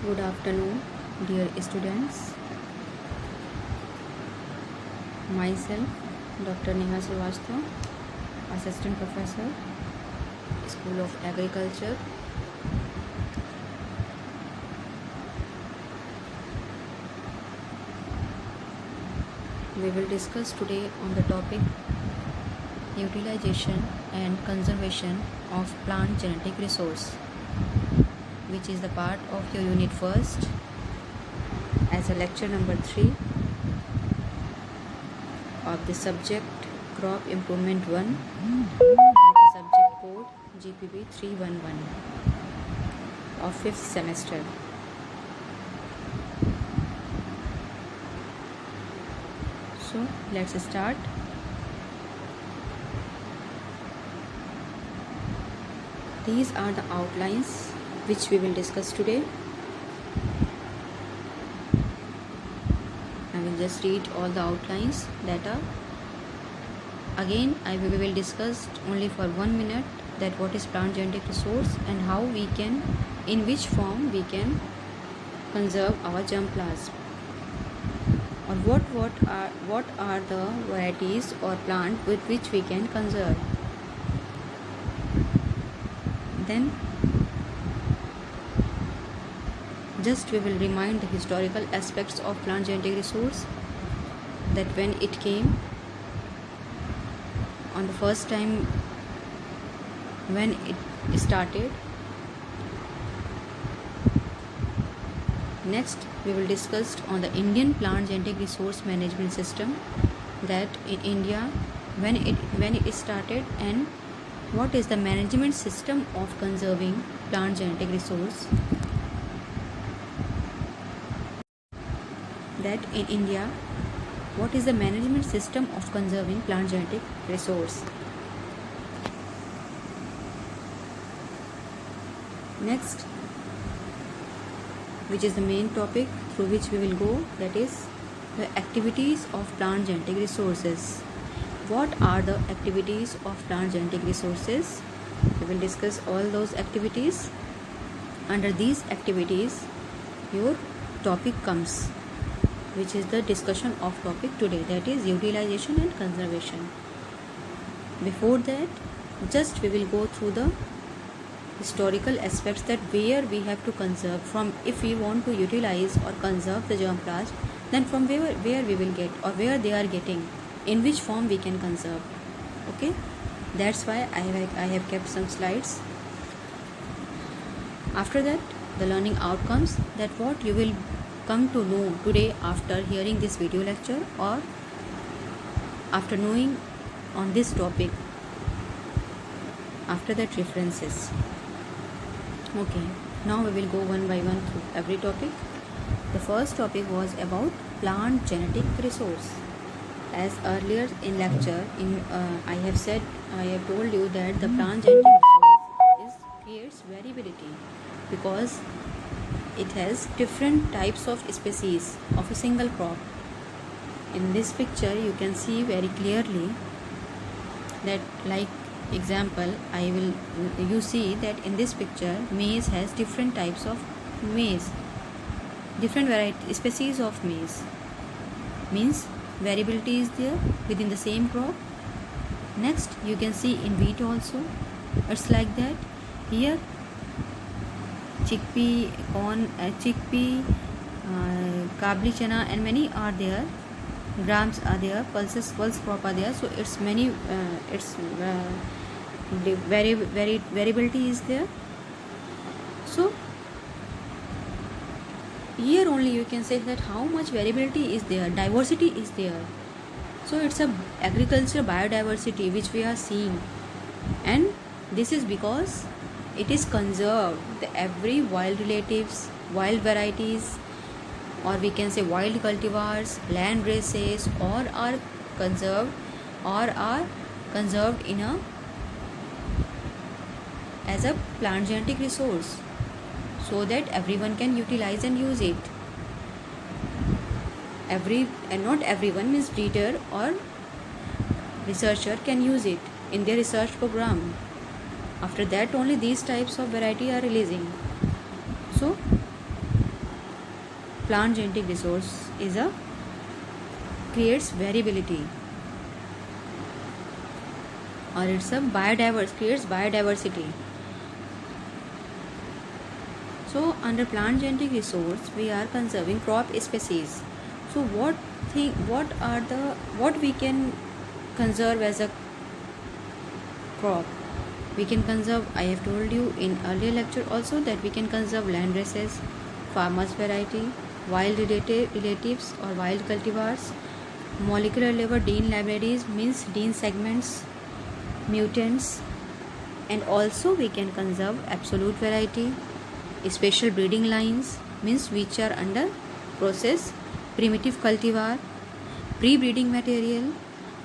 Good afternoon, dear students. Myself, Dr. Neha Srivastava, Assistant Professor, School of Agriculture. We will discuss today on the topic utilization and conservation of plant genetic resource, which is the part of your unit first as a lecture number 3 of the subject Crop Improvement 1 with the subject code GPB 311 of 5th semester. So let's start. These are the outlines which we will discuss today. I will just read all the outlines data. Again, we will discuss only for 1 minute that what is plant genetic resource and how we can, in which form we can conserve our germplasm, or what are the varieties or plant with which we can conserve. Then just we will remind the historical aspects of plant genetic resource, that when it came on the first time, when it started. Next we will discuss on the Indian plant genetic resource management system, that in India when it started, and what is the management system of conserving plant genetic resource. That in India, what is the management system of conserving plant genetic resource. Next, which is the main topic through which we will go, that is the activities of plant genetic resources. What are the activities of plant genetic resources? We will discuss all those activities. Under these activities, your topic comes, which is the discussion of topic today, that is utilization and conservation. Before that, just we will go through the historical aspects, that where we have to conserve from. If we want to utilize or conserve the germplasm, then from where we will get, or where they are getting, in which form we can conserve. Okay, that's why I have kept some slides. After that, the learning outcomes, that what you will come to know today after hearing this video lecture, or after knowing on this topic. After that, references. Okay, now we will go one by one through every topic. The first topic was about plant genetic resource. As earlier in lecture, I have told you that the plant genetic resource creates variability, because it has different types of species of a single crop. In this picture, you can see very clearly that, like example, you see that in this picture, maize has different types of maize, different variety species of maize, means variability is there within the same crop. Next, you can see in wheat also, it's like that. Here chickpea, corn, kabli chana, and many are there. Grams are there, pulse crop are there. So it's many, variability is there. So here only you can say that how much variability is there, diversity is there. So it's a agriculture biodiversity which we are seeing, and this is because it is conserved. Every wild relatives, wild varieties, or we can say wild cultivars, land races, or are conserved in as a plant genetic resource, so that everyone can utilize and use it. Not everyone, means breeder or researcher, can use it in their research program. After that only these types of variety are releasing. So plant genetic resource is a creates variability, or it's a creates biodiversity. So under plant genetic resource we are conserving crop species. So what we can conserve as a crop? We can conserve, I have told you in earlier lecture also, that we can conserve land races, farmers variety, wild relatives or wild cultivars, molecular level DIN libraries means DIN segments, mutants, and also we can conserve absolute variety, special breeding lines means which are under process, primitive cultivar, pre-breeding material,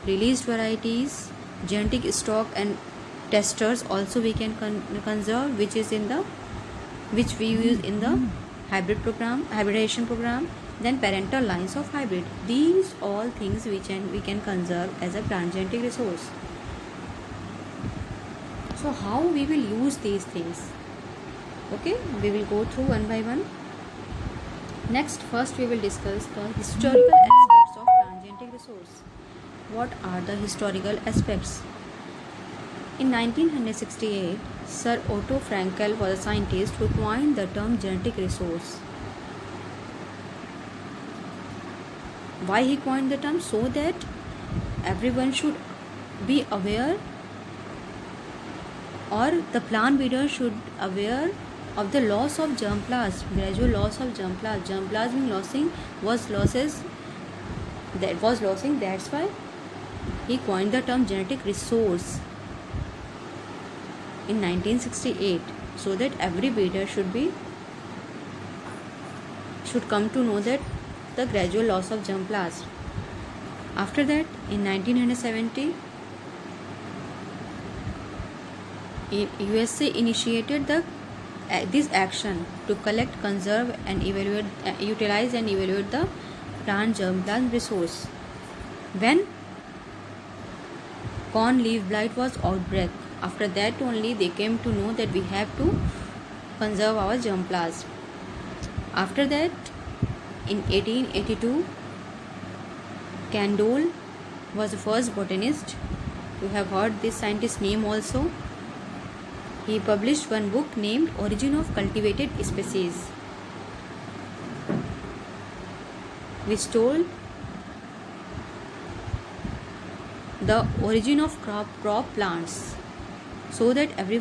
released varieties, genetic stock and testers also we can conserve, which we use in the hybridization program, then parental lines of hybrid. These all things we can conserve as a plant genetic resource. So how we will use these things? Okay, we will go through one by one. First we will discuss the historical aspects of plant genetic resource. What are the historical aspects? In 1968, Sir Otto Frankel was a scientist who coined the term genetic resource. Why he coined the term? So that everyone should be aware, or the plant breeder should aware of the loss of germplasm, gradual loss of germplasm. Germplasm was losing. That's why he coined the term genetic resource in 1968, so that every breeder should come to know that the gradual loss of germplasm. After that, in 1970, USA initiated this action to collect, conserve, and utilize and evaluate the plant germplasm resource. When corn leaf blight was outbreak, after that only they came to know that we have to conserve our germplasm. After that, in 1882, Candolle was the first botanist. You have heard this scientist's name also. He published one book named Origin of Cultivated Species, which told the origin of crop plants, so that every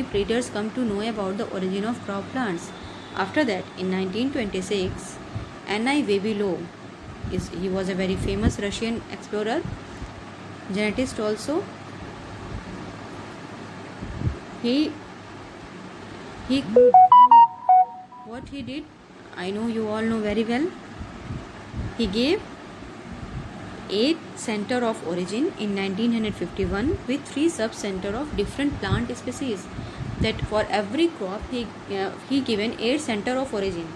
breeders come to know about the origin of crop plants. After that, in 1926, N.I. Vavilov, he was a very famous Russian explorer, genetist also. What he did, I know you all know very well. He gave 8 center of origin in 1951 with 3 sub-center of different plant species. That for every crop he given 8 center of origin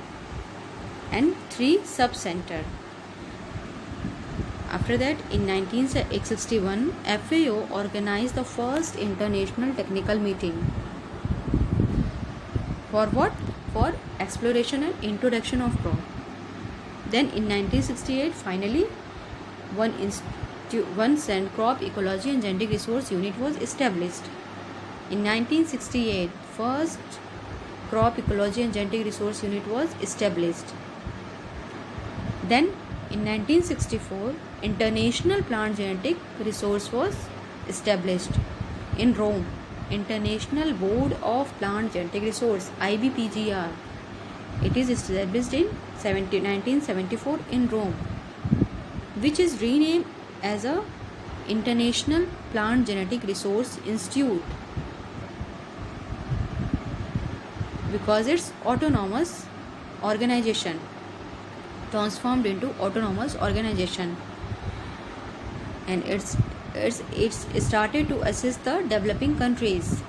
and 3 sub-center. After that, in 1961, FAO organized the first international technical meeting. For what? For exploration and introduction of crop. Then in 1968, finally, one crop ecology and genetic resource unit was established. In 1968, first crop ecology and genetic resource unit was established. Then in 1964, International Plant Genetic Resource was established in Rome. International Board of Plant Genetic Resource, IBPGR. It is established in 1974 in Rome, which is renamed as a International Plant Genetic Resource Institute, because it's autonomous organization, transformed into autonomous organization, and it's started to assist the developing countries.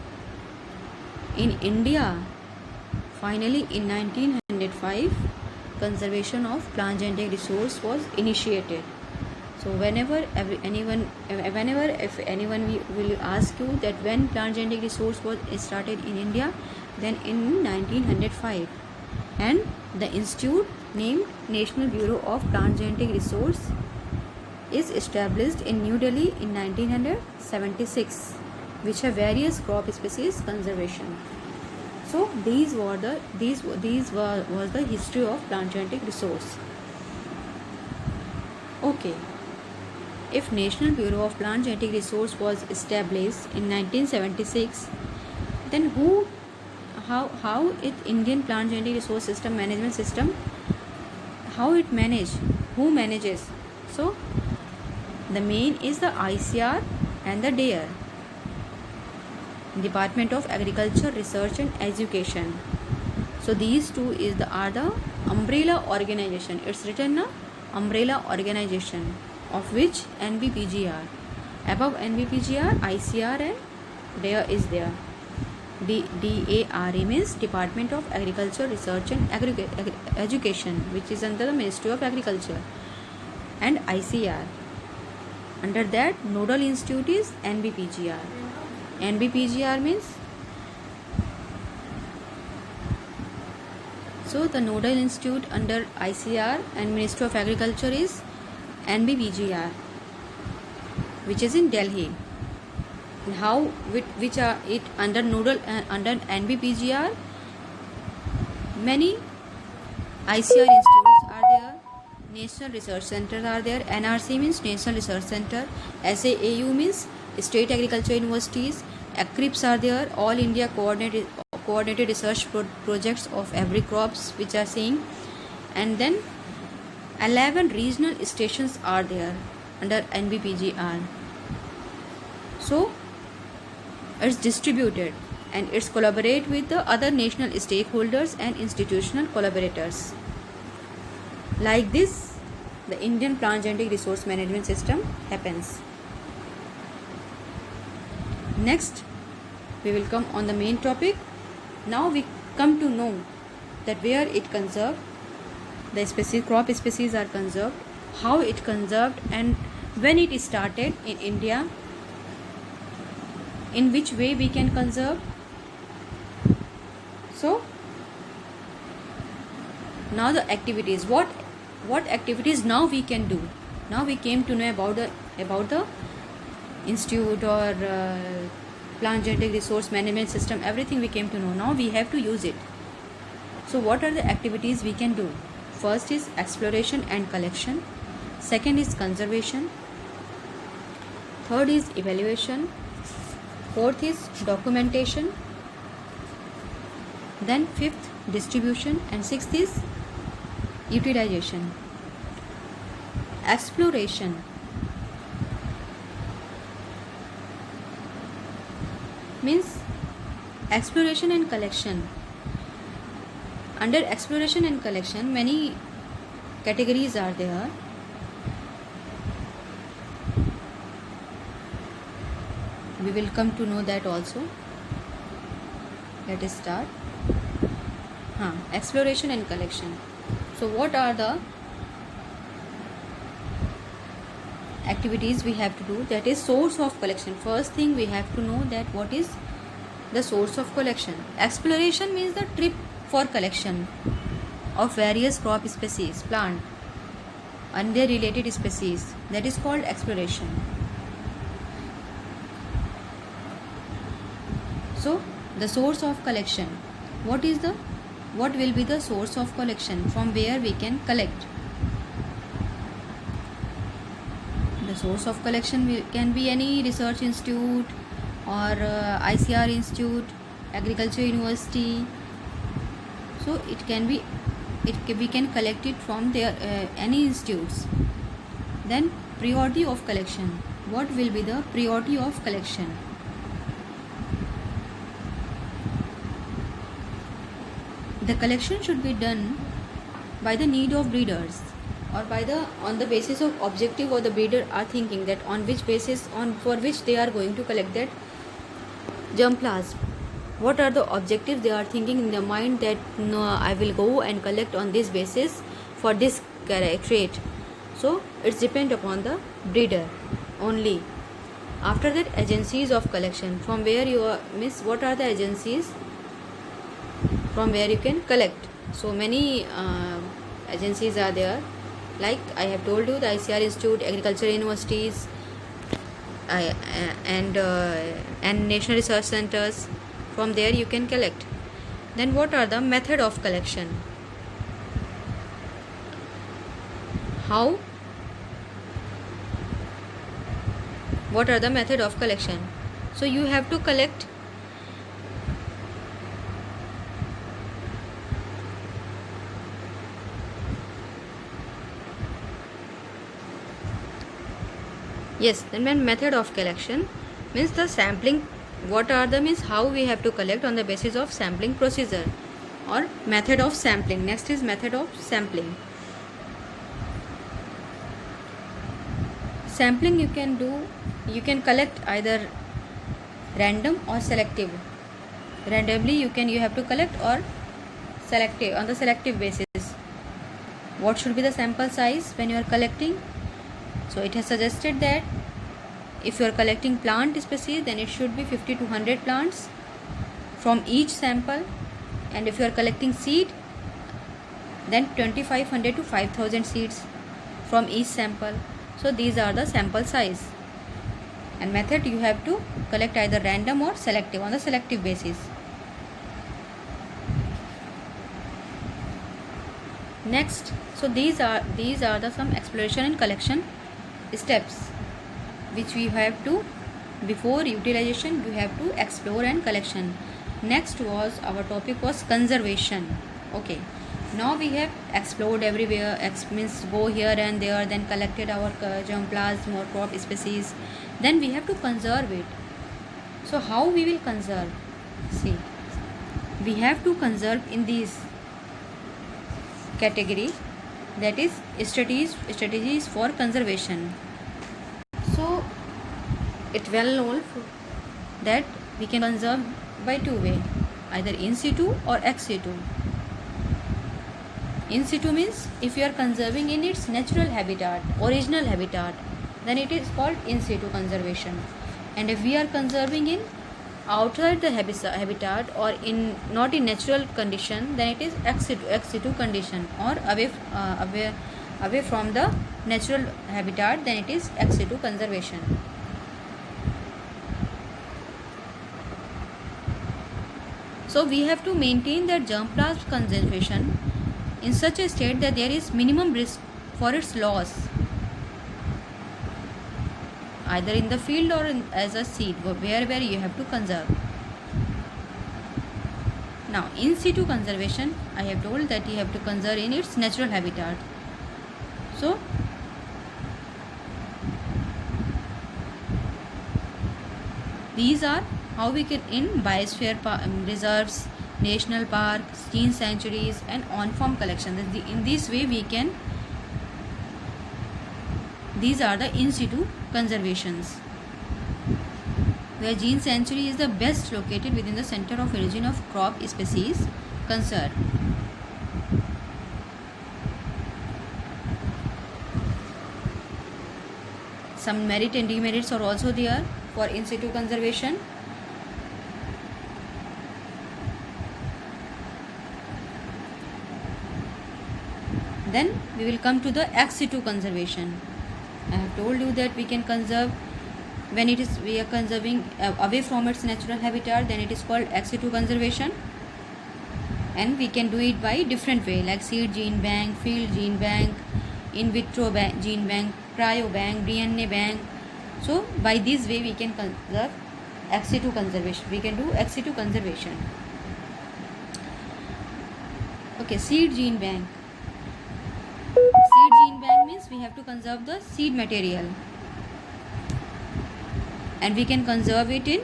In India, finally in 1905, conservation of plant genetic resource was initiated. So whenever if anyone will ask you that when plant genetic resource was started in India, then in 1905. and the institute named National Bureau of Plant Genetic Resource is established in New Delhi in 1976, which have various crop species conservation. So these was the history of plant genetic resource. Okay, if National Bureau of Plant Genetic Resource was established in 1976, then how it Indian Plant Genetic Resource System Management System, how it who manages? So the main is the ICR and the DARE, Department of Agriculture, Research and Education. So these two are the umbrella organization. It's written umbrella organization, of which NBPGR. Above NBPGR, ICR and DARE is there. DARE means Department of Agriculture, Research and Education, which is under the Ministry of Agriculture, and ICR. Under that, nodal institute is NBPGR. NBPGR means, so the nodal institute under ICR and Ministry of Agriculture is NBPGR, which is in Delhi. And how which are it under nodal under NBPGR? Many ICR institutes are there. National Research Center are there. NRC means National Research Center. SAAU means State Agriculture Universities. ACRIPS are there. All India coordinated research projects of every crops which are seeing. And then 11 regional stations are there under NBPGR. So it's distributed and it's collaborate with the other national stakeholders and institutional collaborators. Like this, the Indian Plant Genetic Resource Management System happens. Next, we will come on the main topic. Now we come to know that where it conserved, the crop species are conserved, how it conserved, and when it started in India, in which way we can conserve. So now the activities, what activities now we can do. Now we came to know about the institute or plant genetic resource management system, everything we came to know. Now we have to use it. So what are the activities we can do? First is exploration and collection. Second is conservation. Third is evaluation. Fourth is documentation. Then fifth, distribution, and sixth is utilization. Exploration means exploration and collection. Under exploration and collection, many categories are there. We will come to know that also. Let us start. Exploration and collection. So what are the activities we have to do? That is source of collection. First thing we have to know that what is the source of collection. Exploration means the trip for collection of various crop species, plant and their related species. That is called exploration. So the source of collection. What will be the source of collection? From where we can collect? The source of collection can be any research institute or ICR institute, agriculture university. So we can collect it from their any institutes. Then priority of collection. What will be the priority of collection? The collection should be done by the need of breeders or on the basis of objective, or the breeder are thinking that on which basis for which they are going to collect that germplasm. What are the objectives they are thinking in their mind that no, I will go and collect on this basis for this trait. So it's depend upon the breeder only. After that, agencies of collection. From where you are what are the agencies from where you can collect? So many agencies are there, like I have told you, the ICR Institute, agricultural universities, I, and national research centers. From there you can collect. Then what are the method of collection? How? What are the method of collection? So you have to collect yes. Then when method of collection means the sampling. What are the means how we have to collect on the basis of sampling procedure or method of sampling. Next is method of sampling. Sampling you can do, you can collect either random or selective. Randomly you have to collect, or selective, on the selective basis. What should be the sample size when you are collecting? So it has suggested that if you are collecting plant species, then it should be 50 to 100 plants from each sample, and if you are collecting seed, then 2500 to 5000 seeds from each sample. So these are the sample size. And method, you have to collect either random or selective, on the selective basis. Next, so these are the some exploration and collection steps which we have to, before utilization you have to explore and collection. Next was our topic was conservation. Okay, now we have explored everywhere, means go here and there, then collected our germplasm or crop species, then we have to conserve it. So how we will conserve? See, we have to conserve in these category, that is strategies for conservation. So it's well known that we can conserve by two ways, either in situ or ex situ. In situ means if you are conserving in its natural habitat, original habitat, then it is called in situ conservation. And if we are conserving in outside the habitat or in not in natural condition, then it is ex situ condition, or away from the natural habitat, then it is ex situ conservation. So we have to maintain that germplasm conservation in such a state that there is minimum risk for its loss, either in the field or as a seed, where you have to conserve. Now in situ conservation, I have told that you have to conserve in its natural habitat. So these are how we can, in biosphere reserves, national parks, gene sanctuaries, and on-farm collection. In this way we can, these are the in situ conservations, where gene sanctuary is the best located within the center of origin of crop species concerned. Some merit and demerits are also there for in situ conservation. Then we will come to the ex situ conservation. I have told you that we can conserve when we are conserving away from its natural habitat, then it is called ex situ conservation. And we can do it by different way, like seed gene bank, field gene bank, in vitro gene bank, cryo bank, DNA bank. So by this way we can conserve ex situ conservation. We can do ex situ conservation. Okay, seed gene bank. Seed gene bank means we have to conserve the seed material, and we can conserve it in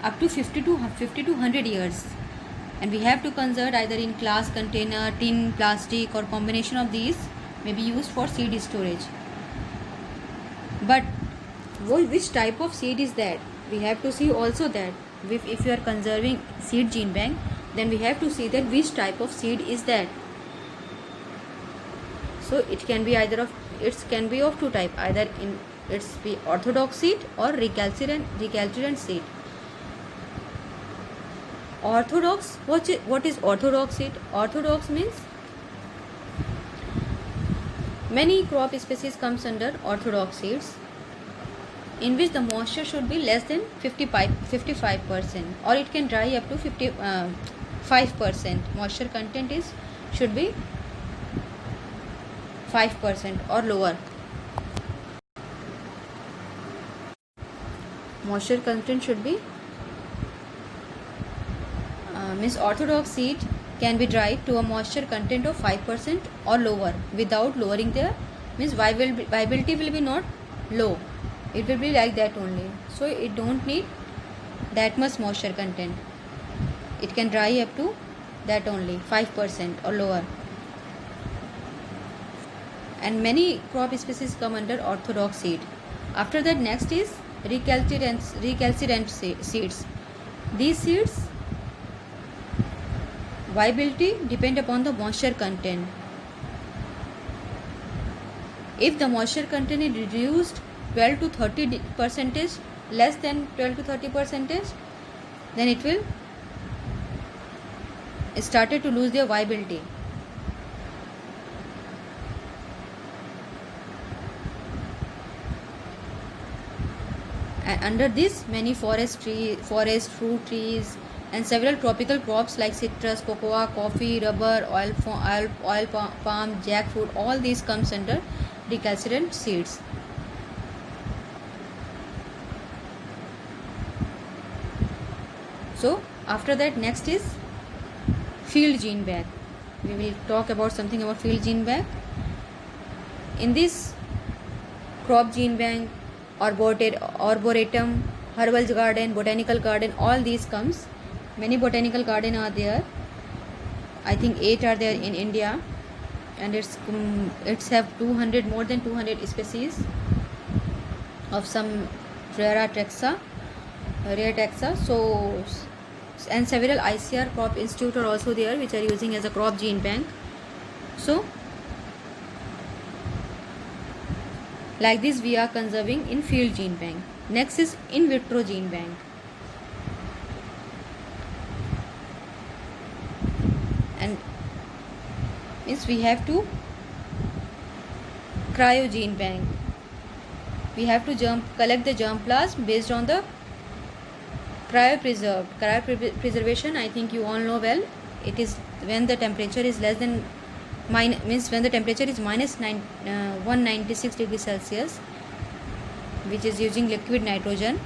up to 50 to 100 years. And we have to conserve either in glass container, tin, plastic, or combination of these may be used for seed storage. But which type of seed is that? We have to see also that if you are conserving seed gene bank, then we have to see that which type of seed is that. So it can be either of, it can be of two type, either in it's be orthodox seed or recalcitrant seed. Orthodox, what is orthodox seed? Orthodox means many crop species comes under orthodox seeds, in which the moisture should be less than 55%, or it can dry up to 5%. Moisture content should be 5% or lower. Moisture content should be means orthodox seed can be dried to a moisture content of 5% or lower without lowering their, means viability will be not low, it will be like that only. So it don't need that much moisture content, it can dry up to that only 5% or lower. And many crop species come under orthodox seed. After that, next is recalcitrant seeds. These seeds viability depend upon the moisture content. If the moisture content is reduced 12 to 30%, less than 12 to 30%, then it will started to lose their viability. And under this, many forest, fruit trees, and several tropical crops like citrus, cocoa, coffee, rubber, oil palm, jackfruit, all these comes under recalcitrant seeds. So after that, next is field gene bank. We will talk about something about field gene bank. In this crop gene bank, arboretum, herbal garden, botanical garden, all these comes. Many botanical garden are there. I think 8 are there in India, and it's have more than 200 species of some rare taxa. So, and several ICR crop institute are also there, which are using as a crop gene bank. So like this we are conserving in field gene bank. Next is in vitro gene bank. And means we have to cryo gene bank. We have to collect the germplasm based on the cryopreserved. Cryopreservation, I think you all know well. It is when the temperature is less than means when the temperature is minus 196 degrees Celsius, which is using liquid nitrogen.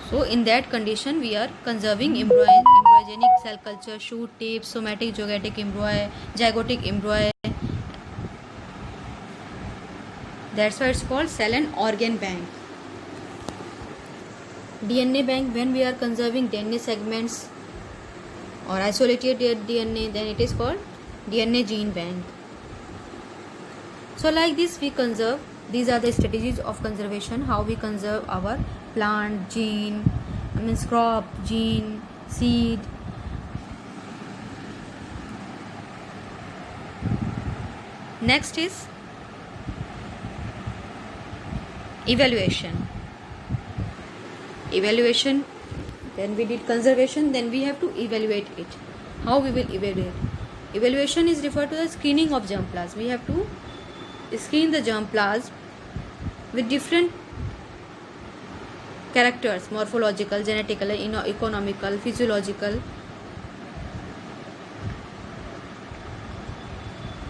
So in that condition we are conserving embryogenic cell culture, shoot tips, somatic zygotic embryo. That's why it's called cell and organ bank. DNA bank, when we are conserving DNA segments or isolated DNA, then it is called DNA gene bank. So like this we conserve. These are the strategies of conservation, how we conserve our plant gene, crop gene, seed. Next is evaluation. Then we did conservation, then we have to evaluate it. How we will evaluate? Evaluation is referred to the screening of germplasm. We have to screen the germplasm with different characters: morphological, genetical, economical, physiological.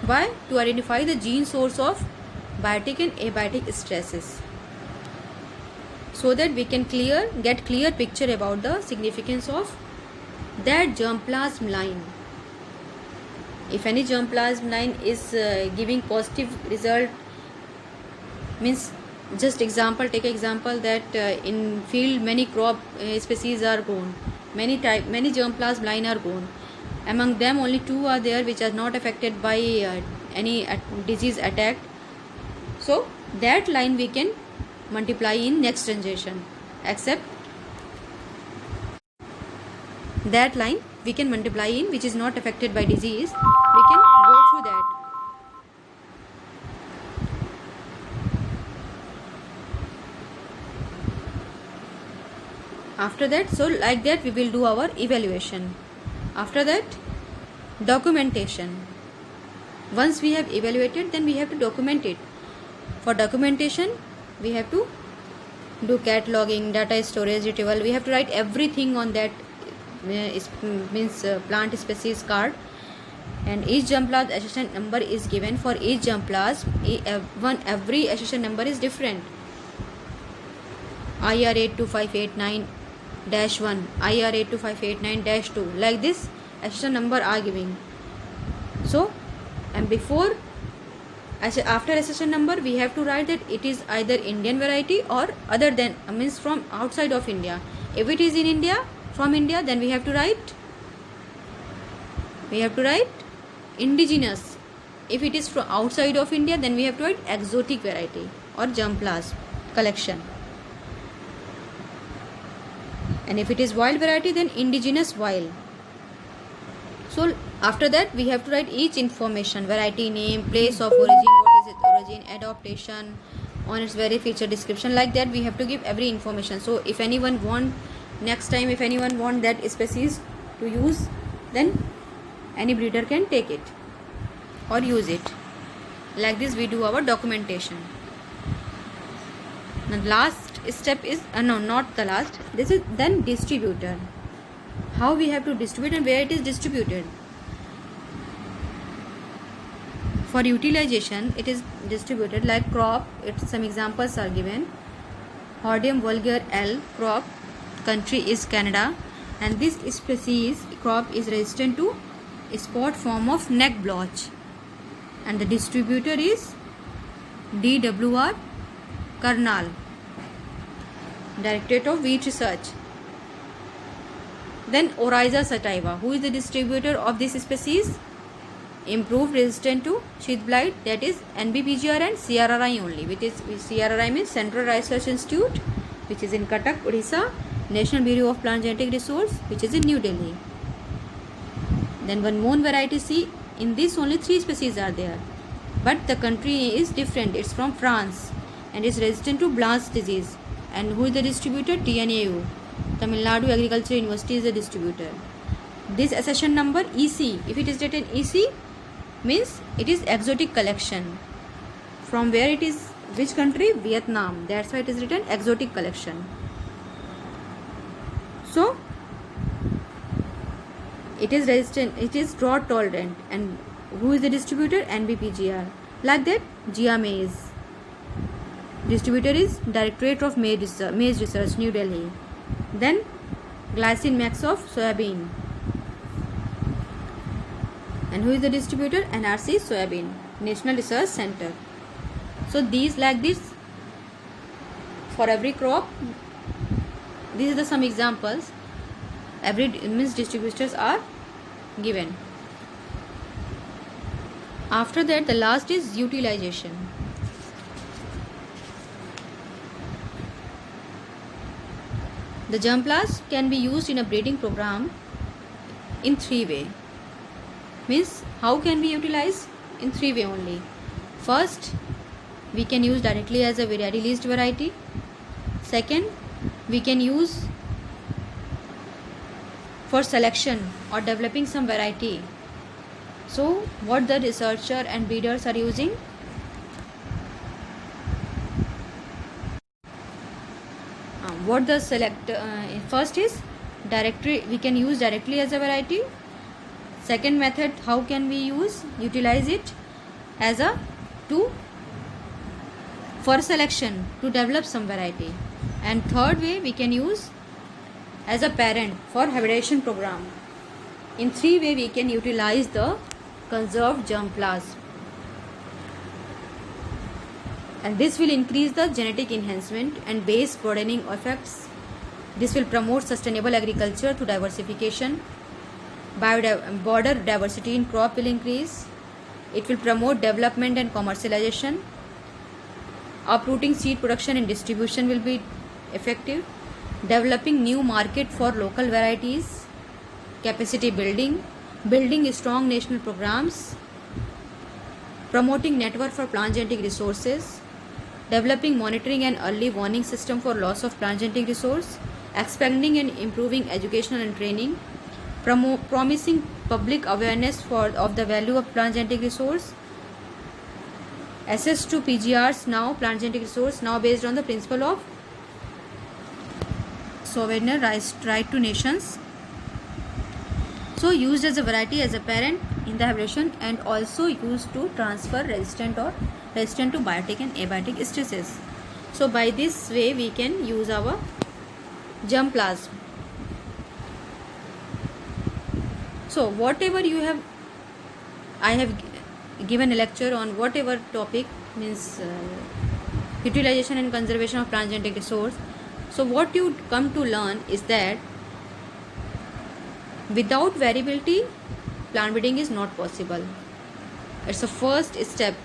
Why? To identify the gene source of biotic and abiotic stresses, so that we can get clear picture about the significance of that germplasm line. If any germplasm line is giving positive result, means just take example that in field many crop species are grown, many germplasm line are grown. Among them only 2 are there which are not affected by any disease attack. So that line we can multiply in next generation, except that line we can multiply in which is not affected by disease. We can go through that. After that, so like that we will do our evaluation. After that, documentation. Once we have evaluated, then we have to document it. For documentation, we have to do cataloging, data storage, retrieval. We have to write everything on that plant species card. And each germplasm accession number is given. For each germplasm, every accession number is different. IR 82589-1, IR 82589-2, like this accession number are giving. So, and before, after accession number, we have to write that it is either Indian variety or other than, means from outside of India. If it is in India, from India, then we have to write indigenous. If it is from outside of India, then we have to write exotic variety or germplasm collection. And if it is wild variety, then indigenous wild. So after that, we have to write each information: variety name, place of origin, what is its origin, adaptation, on its very feature description. Like that, we have to give every information. So if anyone want, next time if anyone want that species to use, then any breeder can take it or use it. Like this, we do our documentation. The last step is no, not the last. This is then distributor. How we have to distribute and where it is distributed. For utilization, it is distributed like crop. Some examples are given. Hordeum vulgar L crop, country is Canada, and this species crop is resistant to spot form of neck blotch, and the distributor is DWR Karnal, Directorate of Wheat Research. Then Oryza sativa, who is the distributor of this species? Improved resistant to sheath blight, that is NBPGR and CRRI only, which is CRRI means Central Research Institute, which is in Cuttack, Odisha, National Bureau of Plant Genetic Resource, which is in New Delhi. Then one Mon variety C, in this only 3 species are there, but the country is different. It's from France and is resistant to Blanche disease. And who is the distributor? TNAU, Tamil Nadu Agriculture University is the distributor. This accession number EC, if it is written EC, means it is exotic collection. From where it is, which country? Vietnam. That's why it is written exotic collection. So it is resistant, it is drought tolerant. And who is the distributor? NBPGR. Like that, Gia maize. Distributor is Directorate of Maize Research, New Delhi. Then Glycine Max of soybean. And who is the distributor? NRC soybean, National Research Center. So these, like this, for every crop, these are the some examples. Every means distributors are given. After that, the last is utilization. The germplasm can be used in a breeding program in 3 ways. Means how can we utilize? In 3 ways only. First, we can use directly as a released variety. Second, we can use for selection or developing some variety. So what the researcher and breeders are using? What the first is directly, we can use directly as a variety. Second method, how can we utilize it as a for selection to develop some variety. And third way, we can use as a parent for hybridization program. In 3 ways we can utilize the conserved germplasm, and this will increase the genetic enhancement and base broadening effects. This will promote sustainable agriculture through diversification. Border diversity in crop will increase. It will promote development and commercialization. Uprooting seed production and distribution will be effective. Developing new market for local varieties. Capacity building strong national programs. Promoting network for plant genetic resources. Developing monitoring and early warning system for loss of plant genetic resource. expanding and improving education and training, promising public awareness of the value of plant genetic resource, access to PGRs now, plant genetic resource now based on the principle of sovereign right to nations. So used as a variety as a parent in the hybridization, and also used to transfer resistant to biotic and abiotic stresses. So by this way we can use our germplasm. So whatever you have, I have given a lecture on whatever topic, means utilization and conservation of plant genetic resource. So what you come to learn is that without variability, plant breeding is not possible. It's a first step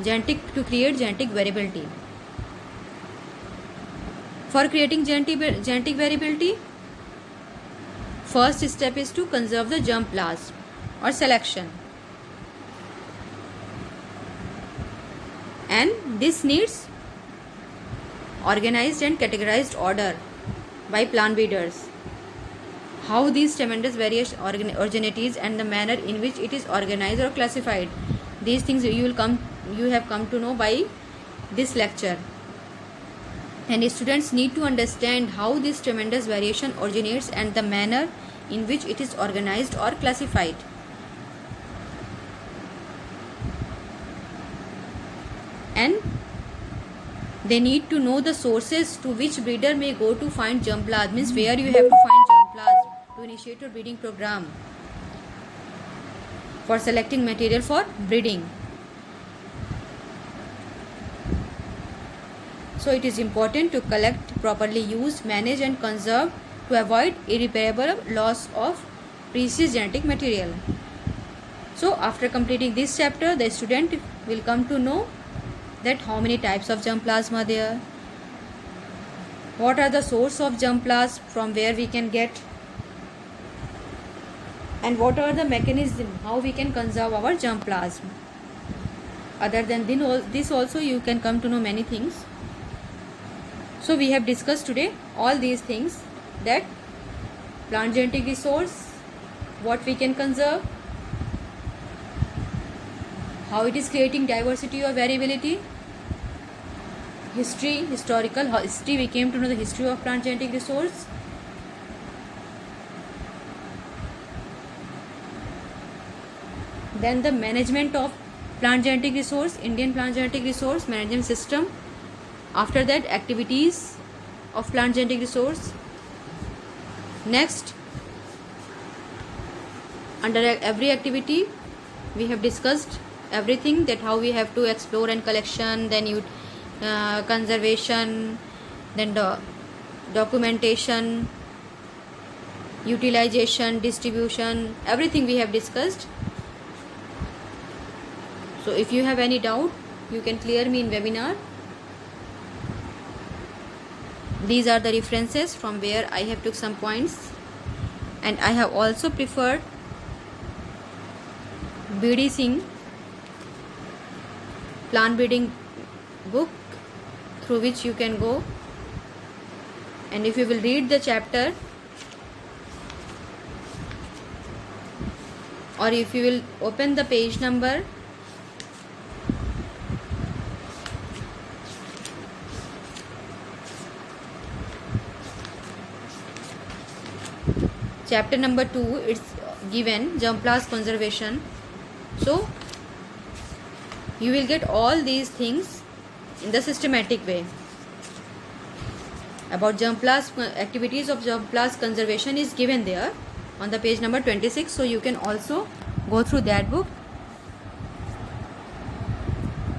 to create genetic variability. For creating genetic variability, first step is to conserve the germplasm or selection, and this needs organized and categorized order by plant breeders. How these tremendous various originates and the manner in which it is organized or classified, these things you have come to know by this lecture. And students need to understand how this tremendous variation originates and the manner in which it is organized or classified. And they need to know the sources to which breeder may go to find germplasm, means where you have to find germplasm to initiate your breeding program for selecting material for breeding. So it is important to collect, properly use, manage and conserve to avoid irreparable loss of precious genetic material. So after completing this chapter, the student will come to know that how many types of germplasm are there, what are the source of germplasm, from where we can get, and what are the mechanism how we can conserve our germplasm. Other than this also you can come to know many things. So we have discussed today all these things, that plant genetic resource, what we can conserve, how it is creating diversity or variability, historical history, we came to know the history of plant genetic resource, then the management of plant genetic resource, Indian plant genetic resource management system. After that, activities of plant genetic resource. Next, under every activity we have discussed everything, that how we have to explore and collection, then conservation, then documentation, utilization, distribution, everything we have discussed. So if you have any doubt, you can clear me in webinar. These are the references from where I have took some points, and I have also preferred BD Singh plant breeding book, through which you can go, and if you will read the chapter, or if you will open the page number chapter number 2, it's given germplasm conservation. So you will get all these things in the systematic way. About germplasm, activities of germplasm conservation is given there on the page number 26, so you can also go through that book.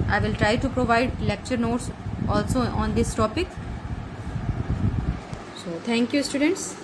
I will try to provide lecture notes also on this topic. So thank you, students.